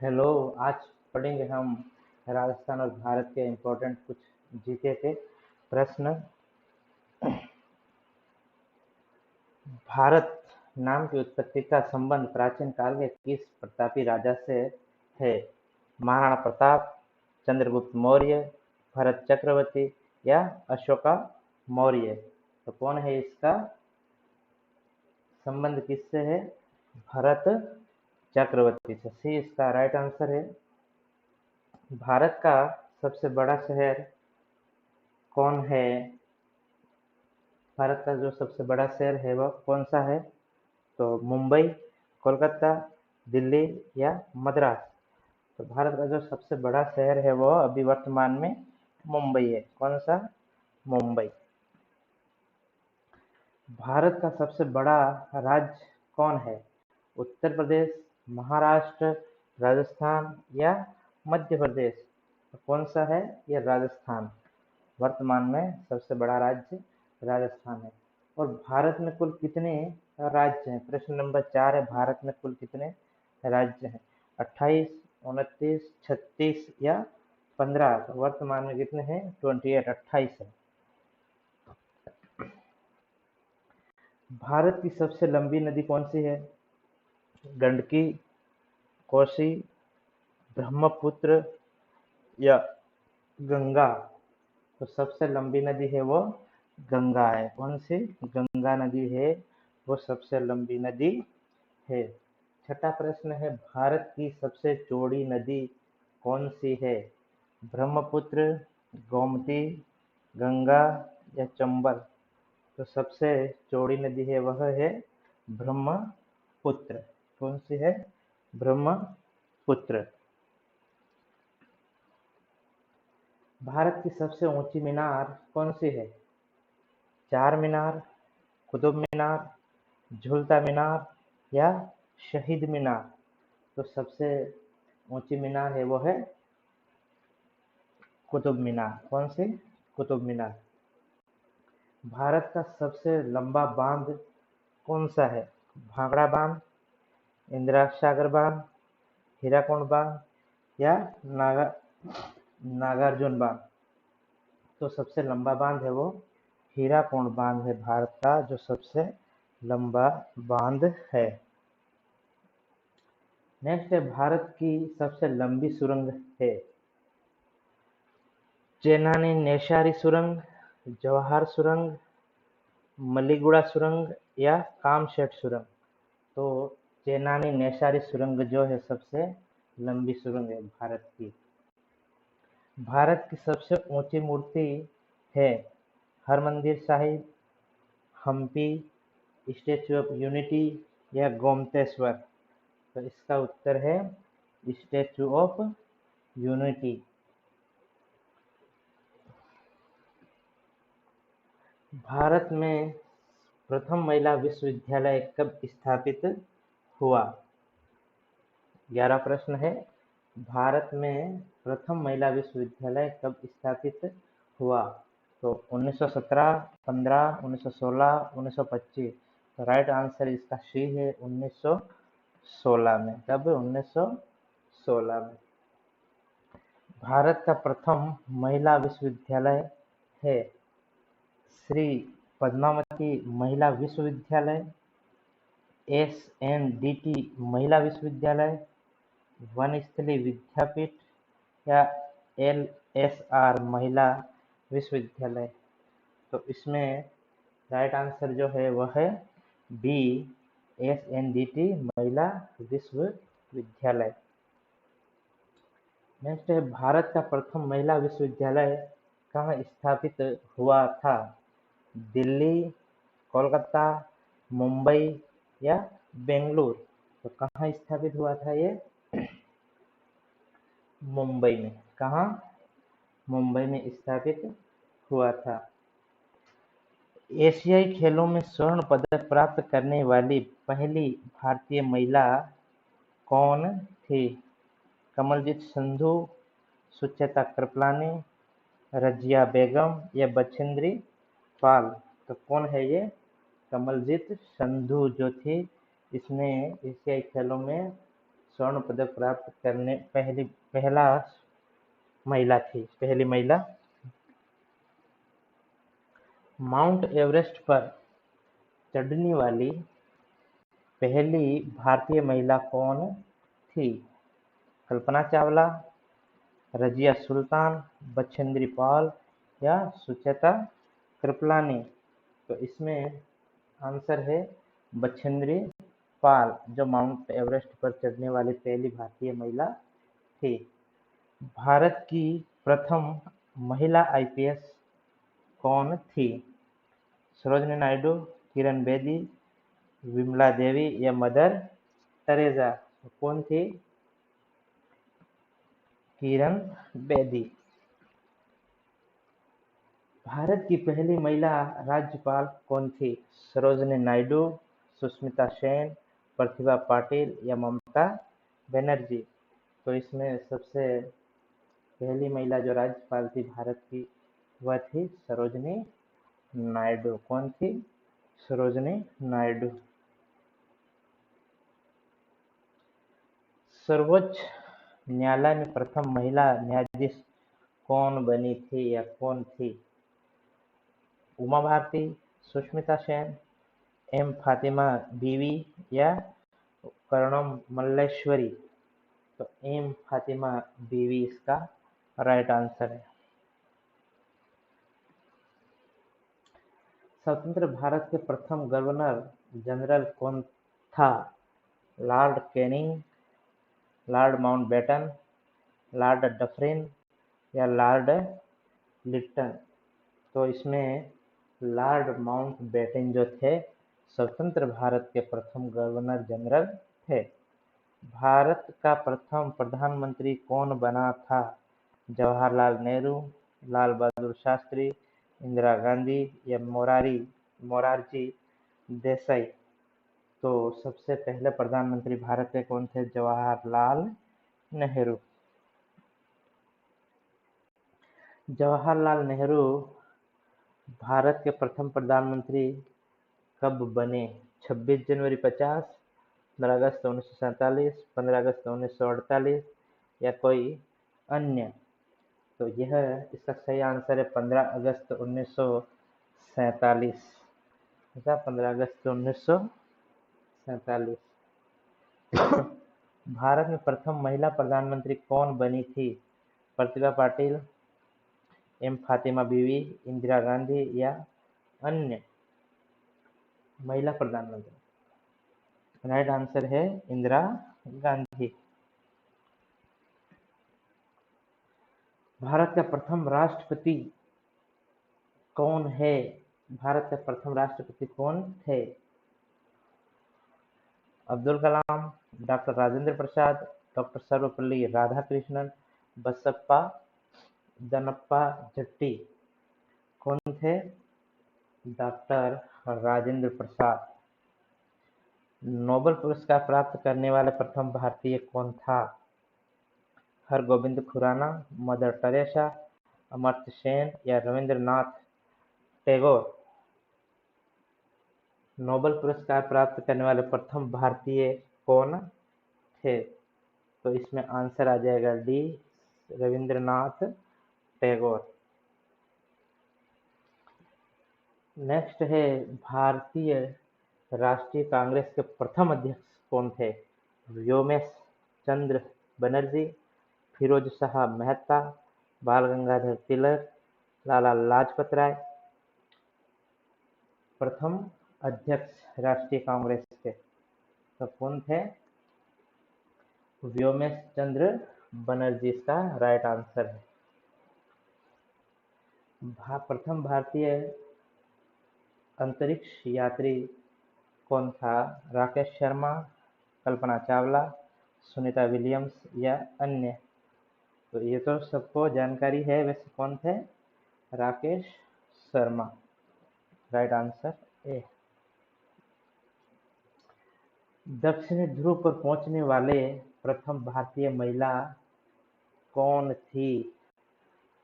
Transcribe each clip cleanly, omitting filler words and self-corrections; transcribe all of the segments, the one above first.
Hello. आज पढ़ेंगे हम राजस्थान और भारत के इम्पोर्टेंट कुछ जीके के प्रश्न। भारत नाम की उत्पत्ति का संबंध प्राचीन काल के किस प्रतापी राजा से है? महाराणा प्रताप, चंद्रगुप्त मौर्य, भरत चक्रवर्ती या अशोका मौर्य? तो कौन है इसका संबंध किससे है? भरत चक्रवर्ती से। सी इसका राइट आंसर है। भारत का सबसे बड़ा शहर कौन है? भारत का जो सबसे बड़ा शहर है वह कौन सा है? तो मुंबई, कोलकाता, दिल्ली या मद्रास? तो भारत का जो सबसे बड़ा शहर है वह अभी वर्तमान में मुंबई है। कौन सा? मुंबई। भारत का सबसे बड़ा राज्य कौन है? उत्तर प्रदेश, महाराष्ट्र, राजस्थान या मध्य प्रदेश? तो कौन सा है? यह राजस्थान। वर्तमान में सबसे बड़ा राज्य राजस्थान है। और भारत में कुल कितने राज्य हैं? प्रश्न नंबर 4 है, भारत में कुल कितने राज्य हैं? 28, 29, 36 या 15? तो वर्तमान में कितने हैं? 28, 28 है। भारत की सबसे लंबी नदी कौन सी है? गंडकी, कोसी, ब्रह्मपुत्र या गंगा? तो सबसे लंबी नदी है वो गंगा है। कौन सी? गंगा नदी है वो सबसे लंबी नदी है। छठा प्रश्न है, भारत की सबसे चौड़ी नदी कौन सी है? ब्रह्मपुत्र, गोमती, गंगा या चंबल? तो सबसे चौड़ी नदी है वह है ब्रह्मपुत्र। कौन सी है? ब्रह्मपुत्र। भारत की सबसे ऊंची मीनार कौन सी है? चार मीनार, कुतुब मीनार, झूलता मीनार या शहीद मीनार? तो सबसे ऊंची मीनार है वो है कुतुब मीनार। कौन सी? कुतुब मीनार। भारत का सबसे लंबा बांध कौन सा है? भाखड़ा बांध, इंदिरा सागर बांध, हीराकुंड बांध या नागार्जुन बांध? तो सबसे लंबा बांध है वो हीराकुंड बांध है। भारत का जो सबसे लंबा बांध है। नेक्स्ट है, भारत की सबसे लंबी सुरंग है? चेनानी नेशारी सुरंग, जवाहर सुरंग, मलीगुड़ा सुरंग या कामशेट सुरंग? तो चेनानी नेशारी सुरंग जो है सबसे लंबी सुरंग है भारत की। भारत की सबसे ऊंची मूर्ति है Harmandir Sahib, Hampi, Statue of Unity या गोमतेश्वर? तो इसका उत्तर है स्टैचू ऑफ यूनिटी। भारत में प्रथम महिला विश्वविद्यालय कब स्थापित हुआ? 11 प्रश्न है। भारत में प्रथम महिला विश्वविद्यालय कब स्थापित हुआ? तो 1917, 15, 1916, 1925? तो राइट आंसर इसका सी है 1916 में। कब? 1916 में। भारत का प्रथम महिला विश्वविद्यालय है श्री पद्मावती महिला विश्वविद्यालय, SNDT महिला विश्वविद्यालय, वनस्थली विद्यापीठ या LSR महिला विश्वविद्यालय? तो इसमें राइट आंसर जो है वह है बी, SNDT महिला विश्वविद्यालय। नेक्स्ट है, भारत का प्रथम महिला विश्वविद्यालय कहाँ स्थापित हुआ था? दिल्ली, कोलकाता, मुंबई या बेंगलुरु? तो कहाँ स्थापित हुआ था ये? मुंबई में। कहाँ? मुंबई में स्थापित हुआ था। एशियाई खेलों में स्वर्ण पदक प्राप्त करने वाली पहली भारतीय महिला कौन थी? कमलजीत संधू, सुचेता कृपलानी, रजिया बेगम या बछेंद्री पाल? तो कौन है ये? कमलजीत संधू जो थी, इसने एशियाई खेलों में स्वर्ण पदक प्राप्त करने पहली महिला। माउंट एवरेस्ट पर चढ़ने वाली पहली भारतीय महिला कौन थी? कल्पना चावला, रजिया सुल्तान, बछेंद्री पाल या सुचेता कृपलानी। तो इसमें आंसर है बछेंद्री पाल, जो माउंट एवरेस्ट पर चढ़ने वाली पहली भारतीय महिला थी। भारत की प्रथम महिला आईपीएस कौन थी? सरोजिनी नायडू, किरण बेदी, विमला देवी या मदर टेरेसा। कौन थी? किरण बेदी। भारत की पहली महिला राज्यपाल कौन थी? सरोजिनी नायडू, सुष्मिता सेन, प्रतिभा पाटिल या ममता बनर्जी। तो इसमें सबसे पहली महिला जो राज्यपाल थी भारत की, वह थी सरोजिनी नायडू। कौन थी? सरोजिनी नायडू। सर्वोच्च न्यायालय में प्रथम महिला न्यायाधीश कौन बनी थी या कौन थी? उमा भारती, सुष्मिता सेन, एम फातिमा बीवी या कर्णम मल्लेश्वरी। तो एम फातिमा बीवी इसका राइट आंसर है। स्वतंत्र भारत के प्रथम गवर्नर जनरल कौन था? Lord Canning, Lord Mountbatten, Lord Dufferin या लॉर्ड लिट्टन। तो इसमें लॉर्ड माउंटबेटन जो थे स्वतंत्र भारत के प्रथम गवर्नर जनरल थे। भारत का प्रथम प्रधानमंत्री कौन बना था? जवाहरलाल नेहरू, लाल बहादुर शास्त्री, इंदिरा गांधी या मोरारजी देसाई। तो सबसे पहले प्रधानमंत्री भारत के कौन थे? जवाहरलाल नेहरू। जवाहरलाल नेहरू भारत के प्रथम प्रधानमंत्री कब बने? 26 जनवरी 50, 15 अगस्त 1947, 15 अगस्त 1948 या कोई अन्य। तो यह इसका सही आंसर है 15 अगस्त 1947। 15 अगस्त 1947। भारत में प्रथम महिला प्रधानमंत्री कौन बनी थी? प्रतिभा पाटिल, एम फातिमा बीवी, इंदिरा गांधी या अन्य महिला प्रधानमंत्री। राइट आंसर है इंदिरा गांधी। भारत का प्रथम राष्ट्रपति कौन है? भारत के प्रथम राष्ट्रपति कौन थे? Abdul Kalam, doctor Rajendra Prasad, doctor Sarvepalli Radhakrishnan, Basappa Danappa Jatti. कौन थे? डॉक्टर राजेंद्र प्रसाद। नोबेल पुरस्कार प्राप्त करने वाले प्रथम भारतीय कौन था? हरगोविंद खुराना, मदर टेरेसा, अमर्त्य सेन या रविंद्रनाथ टैगोर। नोबेल पुरस्कार प्राप्त करने वाले प्रथम भारतीय कौन थे? तो इसमें आंसर आ जाएगा डी, रविंद्रनाथ टैगोर। नेक्स्ट है भारतीय राष्ट्रीय कांग्रेस के प्रथम अध्यक्ष कौन थे? व्योमेश चंद्र बनर्जी, फिरोज शाह मेहता, बाल गंगाधर तिलक, लाला लाजपत राय। प्रथम अध्यक्ष राष्ट्रीय कांग्रेस के तो कौन थे? व्योमेश चंद्र बनर्जी इसका राइट आंसर है। प्रथम भारतीय अंतरिक्ष यात्री कौन था? राकेश शर्मा, कल्पना चावला, सुनीता विलियम्स या अन्य। तो ये तो सबको जानकारी है, वैसे कौन थे? Rakesh Sharma. Right answer A. दक्षिणी ध्रुव पर पहुंचने वाले प्रथम भारतीय महिला कौन थी?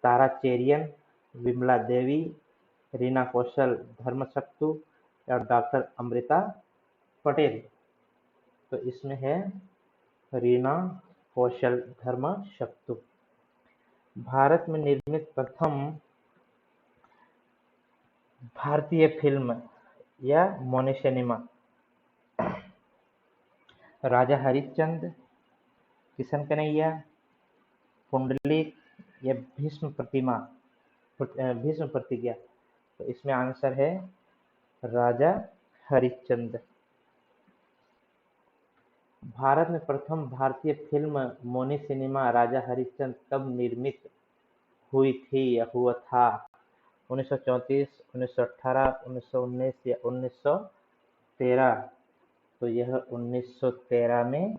तारा चेरियन, विमला देवी, रीना कौशल धर्मशक्तु या डॉक्टर अमृता पटेल। तो इसमें है रीना कौशल धर्मा शक्तु। भारत में निर्मित प्रथम भारतीय फिल्म या मौनी सिनेमा राजा हरिश्चंद्र, किशन कन्हैया, पुंडलिक या भीष्म प्रतिज्ञा। तो इसमें आंसर है राजा हरिश्चंद्र। भारत में प्रथम भारतीय फिल्म मौनी सिनेमा राजा हरिश्चंद्र कब निर्मित हुई थी या हुआ था? 1934, 1918, 1919 या 1913? तो यह 1913 में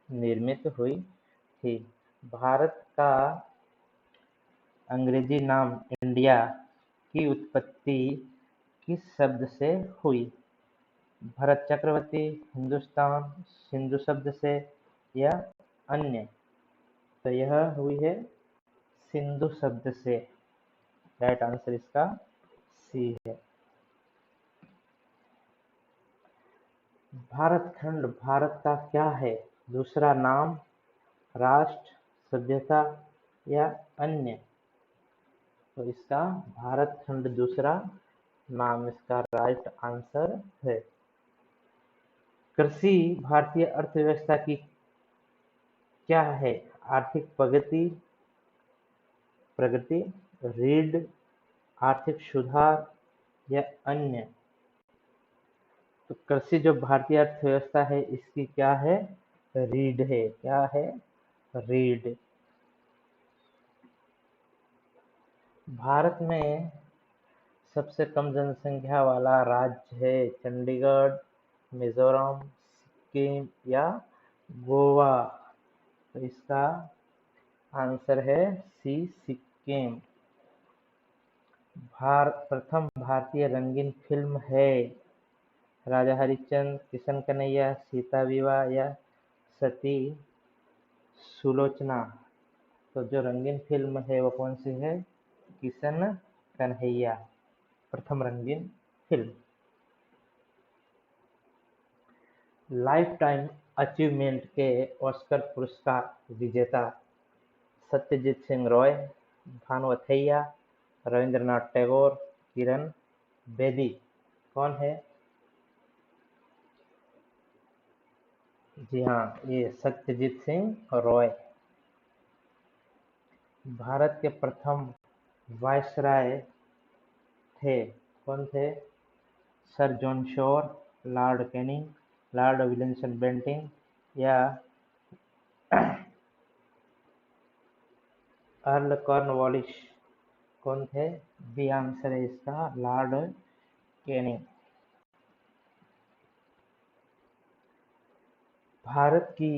निर्मित हुई थी। भारत का अंग्रेजी नाम इंडिया की उत्पत्ति किस शब्द से हुई? भरत चक्रवर्ती, हिंदुस्तान, सिंधु शब्द से या अन्य? तो यह हुई है सिंधु शब्द से। राइट आंसर इसका सी है। भारत खंड भारत का क्या है? दूसरा नाम, राष्ट्र, सभ्यता या अन्य? तो इसका भारत खंड दूसरा नाम इसका राइट आंसर है। कृषि भारतीय अर्थव्यवस्था की क्या है? आर्थिक प्रगति, रीढ़, आर्थिक सुधार या अन्य? तो कृषि जो भारतीय अर्थव्यवस्था है इसकी क्या है? रीढ़ है। क्या है? रीढ़। भारत में सबसे कम जनसंख्या वाला राज्य है चंडीगढ़, मिजोरम, सिक्किम या गोवा? तो इसका आंसर है सी, सिक्किम। प्रथम भारतीय रंगीन फिल्म है राजा हरिश्चंद्र, किशन कन्हैया, सीता विवाह या सती सुलोचना? तो जो रंगीन फिल्म है वो कौन सी है? किशन कन्हैया, प्रथम रंगीन फिल्म। लाइफ टाइम अचीवमेंट के ऑस्कर पुरस्कार विजेता सत्यजीत सिंह रॉय, भानु अथैया, रविंद्रनाथ टैगोर, किरण बेदी? कौन है? जी हाँ, ये सत्यजीत सिंह रॉय। भारत के प्रथम वायसराय थे, कौन थे? Sir John Shore, Lord Canning, Lord William Bentinck या अर्ल कॉर्नवालिस? कौन थे? बी आंसर है इसका लॉर्ड कैनिंग। भारत की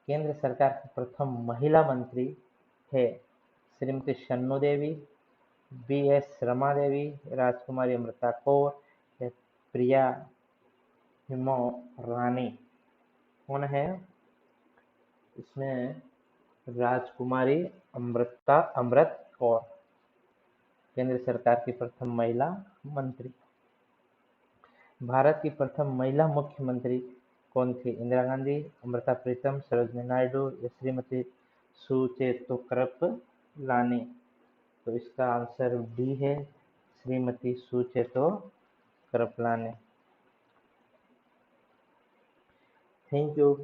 केंद्र सरकार की प्रथम महिला मंत्री है श्रीमती शन्नु देवी, बी.एस. रमा देवी, राजकुमारी अमृता कौर या प्रिया हिमो रानी? कौन है इसमें? राजकुमारी अमृत कौर, केंद्र सरकार की प्रथम महिला मंत्री। भारत की प्रथम महिला मुख्यमंत्री कौन थी? इंदिरा गांधी, अमृता प्रीतम, सरोजिनी नायडू या श्रीमती सुचेतो कृपलानी? तो इसका आंसर डी है श्रीमती सुचेतो कृपलानी। Thank you.